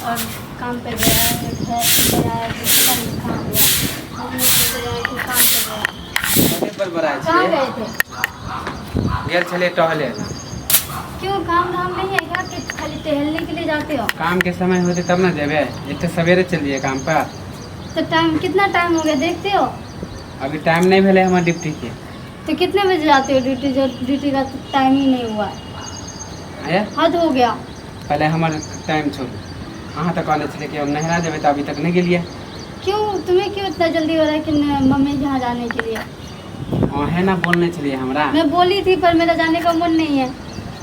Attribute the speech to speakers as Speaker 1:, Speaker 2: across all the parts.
Speaker 1: और काम पे गया है, घर गया है, किचन में काम गया, मम्मी सोच रहे हैं कि काम पे गया। कहाँ गए थे?
Speaker 2: गेल चले टहले।
Speaker 1: क्यों काम धाम नहीं है क्या कि खाली टहलने के लिए जाते हो?
Speaker 2: काम के समय होते तब ना जेबे, इतने सवेरे चलिए काम पर।
Speaker 1: तो टाइम कितना टाइम हो गया देखते हो?
Speaker 2: अभी टाइम नहीं भेले हमारे ड्यूटी के।
Speaker 1: तो कितने बजे जाते हो ड्यूटी? जो ड्यूटी का तो टाइम ही नहीं हुआ है,
Speaker 2: आया
Speaker 1: हद हो गया।
Speaker 2: पहले हमारे टाइम छोड़ू। अहाँ तक कहने चले कि हम नहरा जेबे तो अभी तक नहीं गेलिए।
Speaker 1: क्यों तुम्हें क्यों इतना जल्दी हो रहा है कि मम्मी के यहाँ जाने के लिए?
Speaker 2: है ना बोलने चलिए हमरा
Speaker 1: मैं बोली थी पर मेरा जाने का मन नहीं है।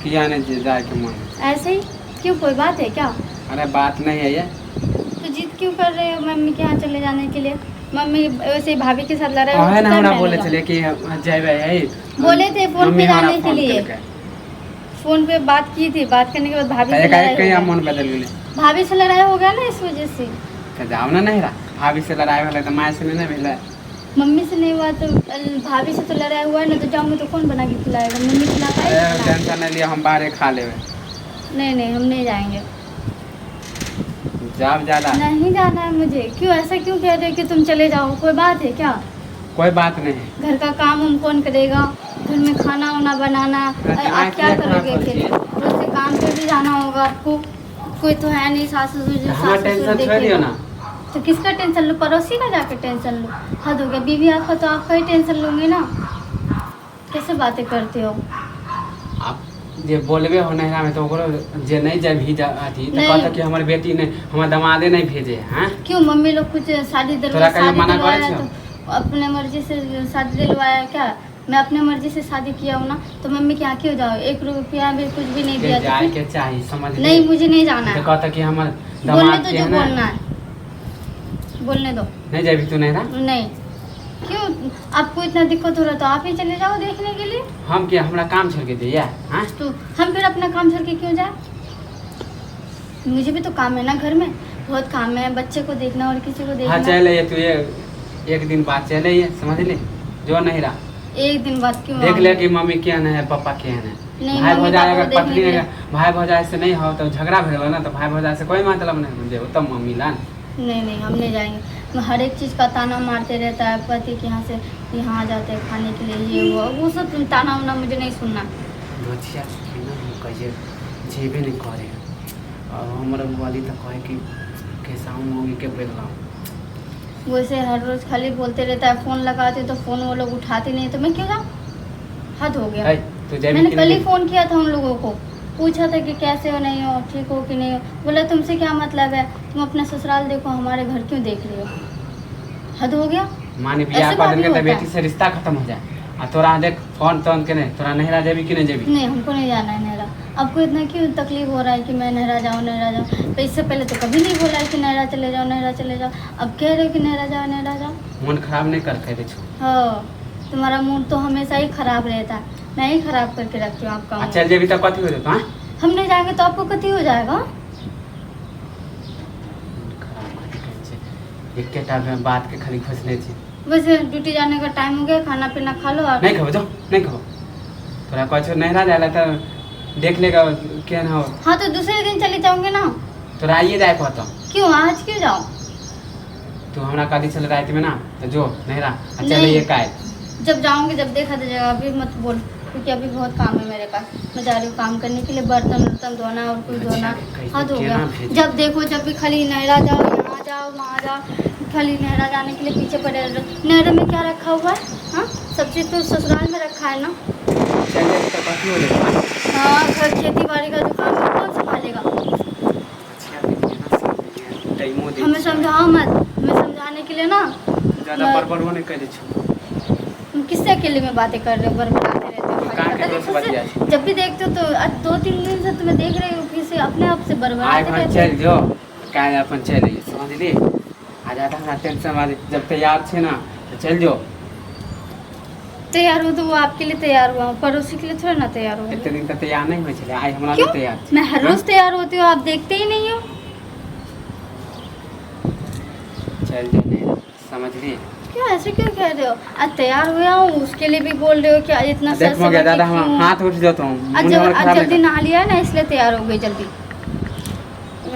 Speaker 2: किया नहीं जाए के मन।
Speaker 1: ऐसे ही क्यों, कोई बात है क्या?
Speaker 2: अरे बात नहीं है ये।
Speaker 1: तो जिद क्यों कर रहे हो मम्मी के यहाँ चले जाने के लिए? मम्मी वैसे ही भाभी के साथ लड़ाई
Speaker 2: है ना हमरा बोले चले कि जेबे है।
Speaker 1: बोले थे फोन पे
Speaker 2: मम्मी हमारा
Speaker 1: जाने के
Speaker 2: फोन
Speaker 1: लिए,
Speaker 2: करके।
Speaker 1: फोन पे बात की थी, बात करने के बाद भाभी से लड़ाई हो
Speaker 2: कहीं
Speaker 1: गया।
Speaker 2: मन बदल गेले।
Speaker 1: भाभी से लड़ाई हो गया ना, इस वजह से।
Speaker 2: तो जाओ ना नहरा। भाभी से लड़ाई भेले तो माँ से नहीं भेले।
Speaker 1: मम्मी से नहीं हुआ तो भाभी से तो लड़ाई हुआ है ना, तो जाऊँगी तो कौन बना के खिलाएगा? मम्मी खिला पाएगी?
Speaker 2: टेंशन नहीं लिया, हम बाहर खा लेवे।
Speaker 1: नहीं हम नहीं जाएंगे।
Speaker 2: जाब ज्यादा
Speaker 1: नहीं जाना है मुझे। क्यों ऐसा क्यों कह रहे हो कि तुम चले जाओ? कोई बात है क्या?
Speaker 2: कोई बात नहीं है।
Speaker 1: घर का काम हम कौन करेगा? घर में खाना वाना बनाना आप क्या करोगे? फिर रोज से काम पे भी जाना होगा आपको। कोई तो है नहीं, सास ससुर
Speaker 2: हमारा टेंशन छोड़ दियो ना।
Speaker 1: तो किसका टेंशन लो? पड़ोसी का जाकर टेंशन लो। हद हो गया। बीवी आपका तो आपका ही टेंशन लूंगी ना। कैसे बातें करते हो?
Speaker 2: आप जे बोलबे हो नहरा में तो ओकरो जे नहीं जाए भी जा अथी तो कहता कि हमारी बेटी ने हमारे दमादे नहीं भेजे हैं।
Speaker 1: क्यों मम्मी लोग कुछ शादी
Speaker 2: तोरा कहीं मना करे
Speaker 1: दिलवाया
Speaker 2: छो?
Speaker 1: तो अपने मर्जी से शादी दिलवाया क्या? मैं अपने मर्जी से शादी किया हूँ ना, तो मम्मी क्या क्यों जाओ? 1 रुपया भी कुछ भी नहीं दिया तो
Speaker 2: जाए
Speaker 1: फिर?
Speaker 2: के चाहिए समझ
Speaker 1: नहीं मुझे नहीं जाना
Speaker 2: तो
Speaker 1: है।
Speaker 2: कहता कि हमारे
Speaker 1: बोलने
Speaker 2: दमाद
Speaker 1: तो
Speaker 2: के
Speaker 1: जो
Speaker 2: है ना।
Speaker 1: बोलना है बोलने दो।
Speaker 2: नहीं जाबी तू नहरा।
Speaker 1: नहीं क्यों? आपको इतना दिक्कत हो रहा तो आप ही चले जाओ देखने के लिए।
Speaker 2: हम क्या हमरा काम छोड़ के दिया हाँ?
Speaker 1: तो हम फिर अपना काम छोड़ के क्यों जाए? मुझे भी तो काम है ना, घर में बहुत काम है, बच्चे को देखना और किसी को
Speaker 2: हाँ
Speaker 1: देखना।
Speaker 2: चले तू ये एक दिन बाद चले समझ ले जो नहरा।
Speaker 1: एक दिन बाद क्यों?
Speaker 2: देख ले कि मम्मी क्या है पापा क्या है।
Speaker 1: नहीं,
Speaker 2: भाई
Speaker 1: मम्मी
Speaker 2: भौजाई
Speaker 1: पापा
Speaker 2: अगर
Speaker 1: को देखने
Speaker 2: पत्नी
Speaker 1: के लिए।
Speaker 2: भाई भौजाई से नहीं हो तो झगड़ा भेल ना, तो भाई भौजाई से कोई मतलब नहीं देव तब मम्मी ला।
Speaker 1: नहीं हम नहीं जाएंगे। हर एक चीज़ का ताना मारते रहता है पति के यहाँ से, यहाँ आ जाते हैं खाने के लिए, ये वो सब ताना वाना मुझे नहीं सुनना।
Speaker 2: दोछिया ना हम कहिए जेबे नहीं करे और हमारे वाली तो कहे कि कैसा होगी के बेलगाँव।
Speaker 1: वैसे हर रोज़ खाली बोलते रहता है, फ़ोन लगाते तो फ़ोन वो लोग उठाते नहीं, तो मैं क्यों जाऊँ? हद हो गया।
Speaker 2: तू जेबी
Speaker 1: मैंने
Speaker 2: कि
Speaker 1: कल ही
Speaker 2: नहीं?
Speaker 1: फ़ोन किया था उन लोगों को, पूछा था कि कैसे हो, नहीं हो, ठीक हो कि नहीं हो। बोला तुमसे क्या मतलब है, तुम अपना ससुराल देखो, हमारे घर क्यों देख रहे हो? हद हो गया।
Speaker 2: मानी बियाह
Speaker 1: ऐसे
Speaker 2: कर
Speaker 1: बात
Speaker 2: देंगे
Speaker 1: भी
Speaker 2: तो
Speaker 1: होता
Speaker 2: बेटी
Speaker 1: है।
Speaker 2: से रिश्ता खत्म हो जाए और तोरा देख फोन तोन के नहीं तोरा नहरा जेबी कि नहीं जेबी।
Speaker 1: नहीं हमको नहीं जाना है नहरा। आपको इतना क्यों तकलीफ हो रहा है कि मैं नहरा जाऊँ? तो इससे पहले तो कभी नहीं बोला है कि नहरा चले जाओ। अब कह रहे हो कि नहरा जाओ।
Speaker 2: मन खराब नहीं कर कह दे छो।
Speaker 1: हाँ, तुम्हारा मूड तो हमेशा ही खराब रहता है। मैं ही खराब करके रखती हूँ आपका मूड।
Speaker 2: चल जेबी तो कथी हो जाता हाँ?
Speaker 1: हम नहीं जाएंगे तो आपको कति हो जाएगा?
Speaker 2: एक के टाइम में बात के खाली फंसले थी।
Speaker 1: वैसे ड्यूटी जाने का टाइम हो गया, खाना पीना खा लो।
Speaker 2: नहीं खबो जाओ नहीं खबो तोरा कुछ नहरा जाला तो देख लेगा क्या ना हो।
Speaker 1: हाँ तो दूसरे दिन चले जाओगे ना।
Speaker 2: तोरा आइए जाए कहता
Speaker 1: क्यों आज क्यों जाओ?
Speaker 2: तू हमरा कदी चल रात में ना तो जो नहरा चल
Speaker 1: नहीं।
Speaker 2: ये काय
Speaker 1: जब जाऊंगी जब देखा जाएगा, अभी मत बोल क्योंकि अभी बहुत काम है मेरे पास। मैं जा रही हूँ काम करने के लिए, बर्तन धोना और कुछ धोना। हद हो गया। जब देखो जब भी खाली नहरा जाओ, यहाँ जाओ वहाँ जाओ, खाली नहरा जाने के लिए पीछे पड़े रहो। नहरा में क्या रखा हुआ है? हाँ सब चीज़ तो ससुराल में रखा है ना।
Speaker 2: चल जेबी तो कथी हो जाता
Speaker 1: हाँ घर खेती बाड़ी का दुकान में कौन संभालेगा? हमें समझाओ मत, हमें समझाने के लिए ना
Speaker 2: ज्यादा बड़बड़ नहीं कर दे छो।
Speaker 1: तुम किससे अकेले में बातें कर रहे हो, बड़बड़ाते रहते हो
Speaker 2: कहाँ
Speaker 1: खाली।
Speaker 2: के
Speaker 1: पता
Speaker 2: दोस्त
Speaker 1: नहीं
Speaker 2: बतिया
Speaker 1: खुद से जब भी देखते हो तो आज 2-3 दिन से तुम्हें देख रही हूँ फिर से अपने आप से
Speaker 2: आए
Speaker 1: बड़बड़ाते
Speaker 2: घर
Speaker 1: रहते
Speaker 2: चल जो काय अपन चल समझ ली आ जाता हमारा टेंशन वाली जब तैयार थे ना तो चल जो।
Speaker 1: तैयार हो तो वो आपके लिए तैयार हुआ हूँ, पड़ोसी के लिए थोड़ा ना तैयार हो।
Speaker 2: इतने दिन तक तैयार नहीं हुए चले आज हमारा
Speaker 1: क्यों?
Speaker 2: भी तैयार थे।
Speaker 1: मैं हर रोज तैयार होती हूँ, आप देखते ही नहीं हो।
Speaker 2: चल जो नहीं समझ ली।
Speaker 1: क्यों ऐसे क्यों कह रहे हो? आज तैयार हुआ हूँ उसके लिए भी बोल रहे हो कि आज इतना
Speaker 2: देख
Speaker 1: सर
Speaker 2: मो गया दादा
Speaker 1: क्यों?
Speaker 2: हम हाथ उठ जाता हूँ
Speaker 1: आज जल्दी नहा लिया है ना इसलिए तैयार हो गई जल्दी।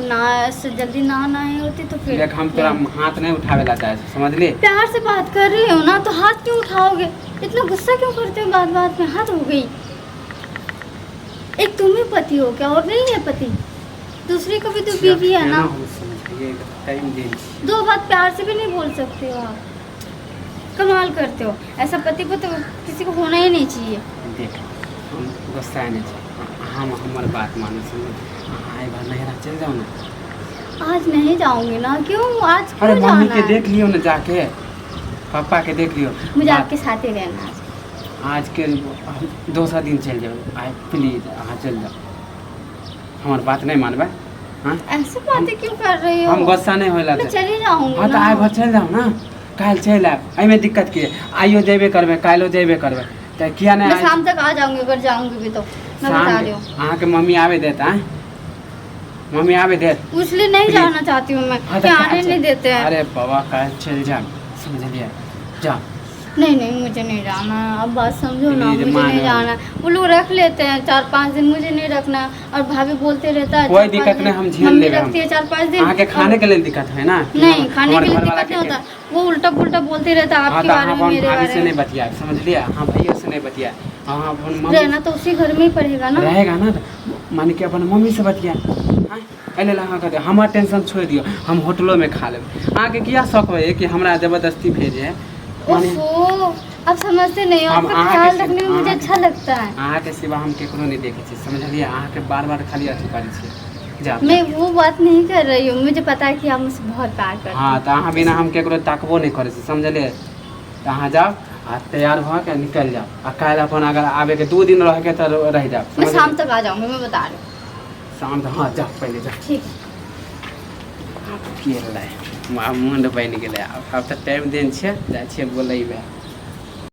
Speaker 1: ना ऐसे जल्दी ना आए होती तो फिर
Speaker 2: देख हम तोरा हाथ नहीं उठावे ला चाहे समझ ली।
Speaker 1: प्यार से बात कर रही हो ना तो हाथ क्यों उठाओगे? इतना गुस्सा क्यों करते हो? बात बात में हाथ हो गई। एक तुम ही पति हो क्या और नहीं है पति? दूसरी को भी तो बीवी है ना। दो बात प्यार से भी नहीं बोल सकते हो आप। कमाल करते हो। ऐसा पति को तो किसी को होना ही नहीं चाहिए।
Speaker 2: देख हम गुस्सा नहीं चाहिए, हम हमार बात मानो समझ। आए बार नहरा चल जाओ ना।
Speaker 1: आज नहीं जाऊंगी ना। क्यों आज
Speaker 2: अरे
Speaker 1: क्यों
Speaker 2: मम्मी
Speaker 1: जाना
Speaker 2: के
Speaker 1: है?
Speaker 2: देख लियो ना जाके, पापा के देख लियो।
Speaker 1: मुझे
Speaker 2: बात-
Speaker 1: आपके साथ ही रहना है।
Speaker 2: आज के 2 दिन चल जाओ। आए प्लीज हाँ चल जाओ। हमार बात नहीं मानबे? हाँ
Speaker 1: ऐसे बातें क्यों कर रही हो?
Speaker 2: हम गुस्सा नहीं होला
Speaker 1: मैं चली जाऊंगी
Speaker 2: हाँ तो
Speaker 1: ना।
Speaker 2: आए भर चल जाओ ना। काल चल आए, एहिमे दिक्कत की है? आइयो जेबे करबे, कालो जेबे करबे तो किया नहीं?
Speaker 1: मैं शाम तक आ जाऊंगी अगर जाऊंगी भी तो। मैं बता रही हूँ।
Speaker 2: अहाँ के मम्मी आवे देता है? मम्मी आवे दे?
Speaker 1: इसलिए नहीं
Speaker 2: Please।
Speaker 1: जाना चाहती हूँ मैं
Speaker 2: हाँ
Speaker 1: कि
Speaker 2: तो
Speaker 1: आने
Speaker 2: अच्छा।
Speaker 1: नहीं देते हैं।
Speaker 2: अरे बाबा काल चल जा, समझ लिया जा।
Speaker 1: नहीं नहीं मुझे नहीं जाना। अब बात समझो ना।
Speaker 2: Please,
Speaker 1: मुझे
Speaker 2: मान
Speaker 1: नहीं
Speaker 2: लो।
Speaker 1: जाना। वो लोग रख लेते हैं 4-5 दिन, मुझे नहीं रखना। और भाभी बोलते रहता है
Speaker 2: कोई
Speaker 1: 4-5
Speaker 2: दिक्कत
Speaker 1: दिन।
Speaker 2: नहीं, हम झेल
Speaker 1: मम्मी
Speaker 2: लेंगे हम।
Speaker 1: रखती है 4-5 दिन।
Speaker 2: अहाँ के खाने के लिए दिक्कत है ना? कि
Speaker 1: नहीं
Speaker 2: हम-
Speaker 1: खाने
Speaker 2: हमारे
Speaker 1: के लिए
Speaker 2: घर वाला
Speaker 1: दिक्कत नहीं
Speaker 2: के-
Speaker 1: होता। वो उल्टा पुल्टा बोलते रहता है
Speaker 2: हाँ
Speaker 1: आपके
Speaker 2: तो
Speaker 1: बारे
Speaker 2: हाँ
Speaker 1: में,
Speaker 2: अपन
Speaker 1: मेरे
Speaker 2: भाभी
Speaker 1: बारे
Speaker 2: से नहीं
Speaker 1: में।
Speaker 2: बतिया समझ लिया। हाँ भैया से नहीं बतिया। हाँ अपन मम्मी
Speaker 1: रहना तो उसी घर में ही पड़ेगा ना।
Speaker 2: रहेगा ना तो मान के अपन मम्मी से बतिया। हाँ अरे हाँ कहते हमार टेंशन छोड़ दियो, हम होटलों में खा लेब। अहाँके किया शौक है कि हमरा जबरदस्ती भेजे? माने
Speaker 1: ओहो अब समझते नहीं हो।
Speaker 2: हम
Speaker 1: आपका
Speaker 2: अहाँ
Speaker 1: ख्याल
Speaker 2: के-
Speaker 1: रखने में मुझे
Speaker 2: अहाँ
Speaker 1: अच्छा लगता है।
Speaker 2: अहाँ के सिवा हम केकरो नहीं देखे छी समझलिए। अहाँ के बार बार खाली अथी करै छी जा।
Speaker 1: मैं वो बात नहीं कर रही हूँ। मुझे पता है कि आप मुझसे बहुत प्यार करते
Speaker 2: हाँ
Speaker 1: हैं।
Speaker 2: तो अहाँ बिना हम केकरो ताकबो नहीं करै छी समझलिए। तो अहाँ जाओ आ तैयार भऽ के निकल जाओ। आ काल्हि अपन अगर आबे के 2 दिन रह के तो रह जाओ।
Speaker 1: मैं
Speaker 2: समझलिए?
Speaker 1: शाम तक आ जाऊंगी। मैं बता रही हूँ।
Speaker 2: शाम तो हाँ जाओ पहले जाओ।
Speaker 1: ठीक।
Speaker 2: आब की होलै मुंड बनि गेलै। आब तऽ टाइम देन छै, जाइ छियै बोलैबे।